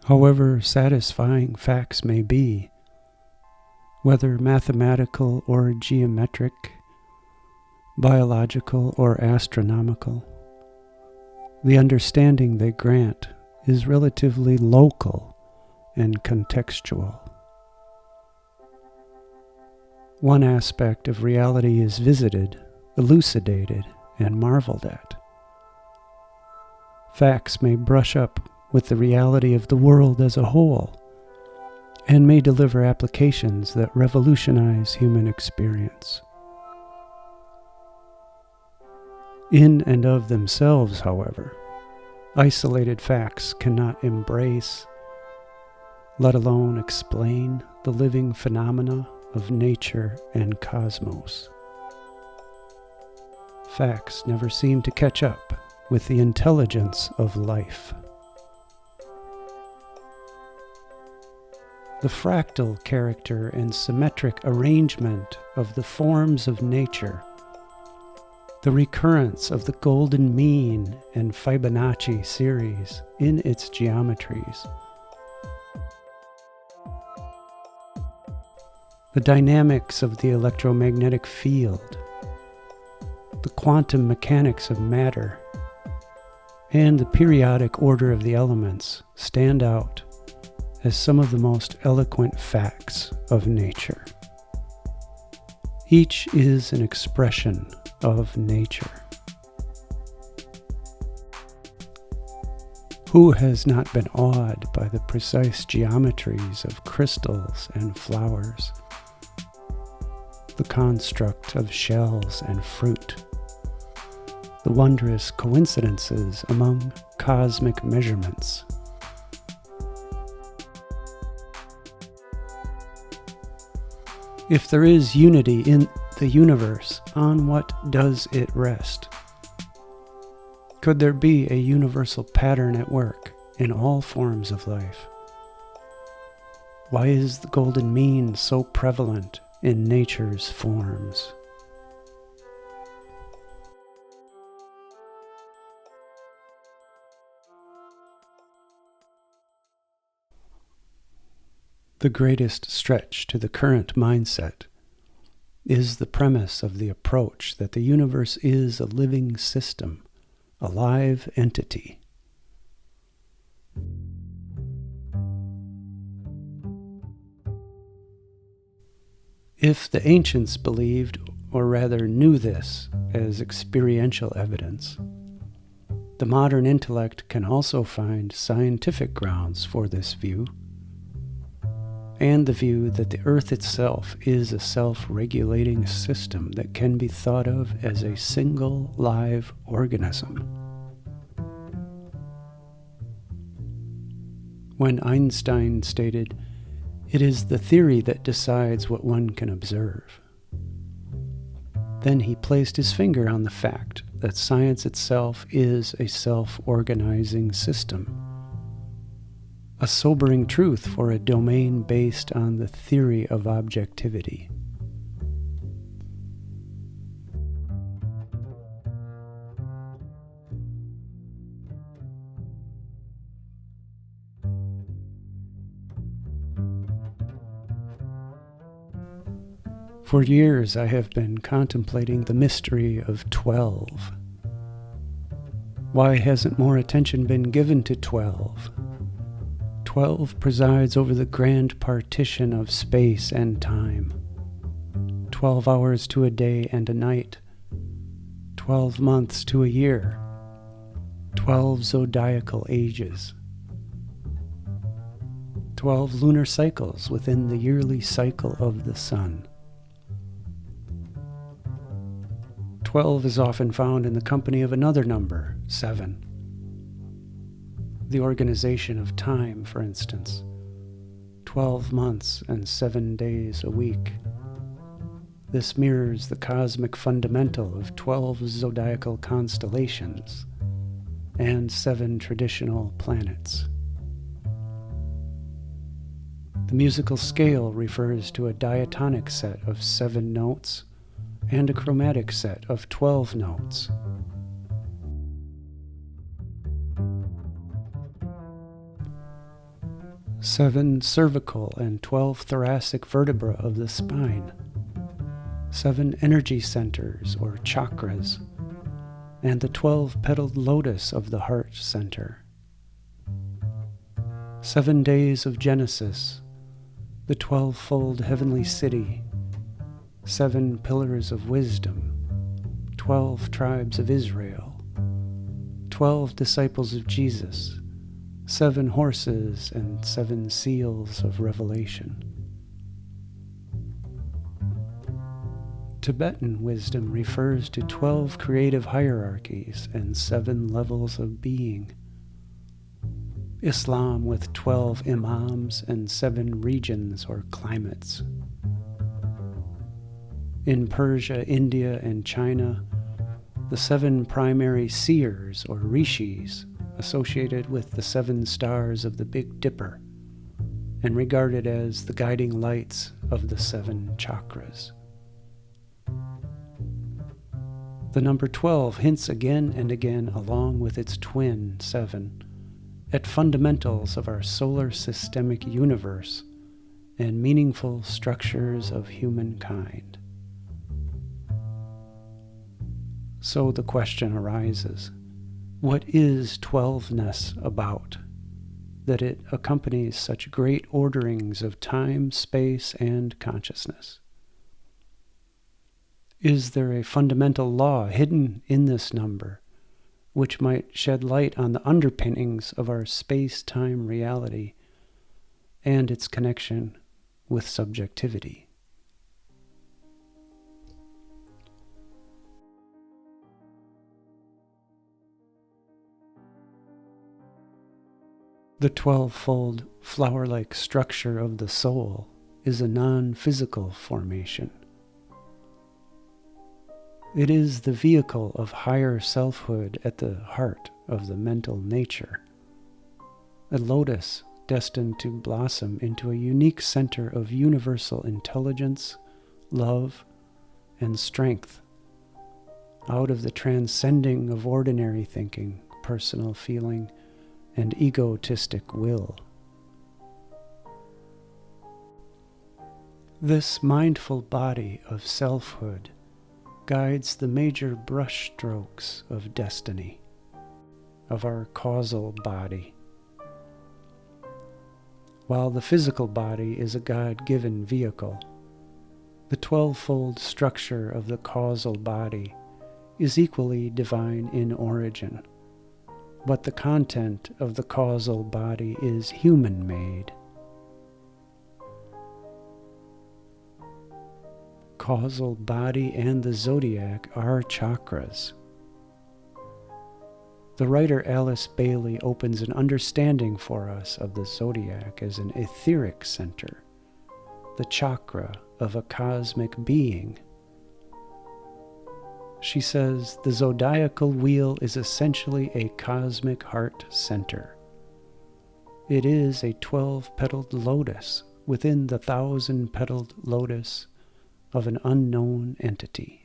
However satisfying facts may be, whether mathematical or geometric, biological or astronomical, the understanding they grant is relatively local and contextual. One aspect of reality is visited, elucidated, and marveled at. Facts may brush up with the reality of the world as a whole, and may deliver applications that revolutionize human experience. In and of themselves, however, isolated facts cannot embrace, let alone explain, the living phenomena of nature and cosmos. Facts never seem to catch up with the intelligence of life. The fractal character and symmetric arrangement of the forms of nature, the recurrence of the golden mean and Fibonacci series in its geometries, the dynamics of the electromagnetic field, the quantum mechanics of matter, and the periodic order of the elements stand out as some of the most eloquent facts of nature. Each is an expression of nature. Who has not been awed by the precise geometries of crystals and flowers, the construct of shells and fruit, the wondrous coincidences among cosmic measurements? If there is unity in the universe, on what does it rest? Could there be a universal pattern at work in all forms of life? Why is the golden mean so prevalent in nature's forms? The greatest stretch to the current mindset is the premise of the approach that the universe is a living system, a live entity. If the ancients believed, or rather knew this as experiential evidence, the modern intellect can also find scientific grounds for this view, and the view that the earth itself is a self-regulating system that can be thought of as a single live organism. When Einstein stated, "It is the theory that decides what one can observe," then he placed his finger on the fact that science itself is a self-organizing system. A sobering truth for a domain based on the theory of objectivity. For years I have been contemplating the mystery of 12. Why hasn't more attention been given to 12? 12 presides over the grand partition of space and time. 12 hours to a day and a night. 12 months to a year. 12 zodiacal ages. 12 lunar cycles within the yearly cycle of the sun. 12 is often found in the company of another number, 7. The organization of time, for instance, 12 months and 7 days a week. This mirrors the cosmic fundamental of 12 zodiacal constellations and 7 traditional planets. The musical scale refers to a diatonic set of 7 notes and a chromatic set of 12 notes. 7 cervical and 12 thoracic vertebrae of the spine, 7 energy centers or chakras, and the 12-petaled lotus of the heart center. 7 days of Genesis, the 12-fold heavenly city, 7 pillars of wisdom, 12 tribes of Israel, 12 disciples of Jesus, 7 horses and 7 seals of Revelation. Tibetan wisdom refers to 12 creative hierarchies and 7 levels of being. Islam with 12 imams and 7 regions or climates. In Persia, India, and China, the 7 primary seers or rishis associated with the 7 stars of the Big Dipper and regarded as the guiding lights of the 7 chakras. The number 12 hints again and again, along with its twin 7, at fundamentals of our solar systemic universe and meaningful structures of humankind. So the question arises, what is twelveness about, that it accompanies such great orderings of time, space, and consciousness? Is there a fundamental law hidden in this number, which might shed light on the underpinnings of our space-time reality and its connection with subjectivity? The 12-fold flower-like structure of the soul is a non-physical formation. It is the vehicle of higher selfhood at the heart of the mental nature, a lotus destined to blossom into a unique center of universal intelligence, love, and strength, out of the transcending of ordinary thinking, personal feeling, and egotistic will. This mindful body of selfhood guides the major brushstrokes of destiny, of our causal body. While the physical body is a God-given vehicle, the 12-fold structure of the causal body is equally divine in origin, but the content of the causal body is human-made. Causal body and the zodiac are chakras. The writer Alice Bailey opens an understanding for us of the zodiac as an etheric center, the chakra of a cosmic being. She says the zodiacal wheel is essentially a cosmic heart center. It is a 12-petaled lotus within the 1,000-petaled lotus of an unknown entity.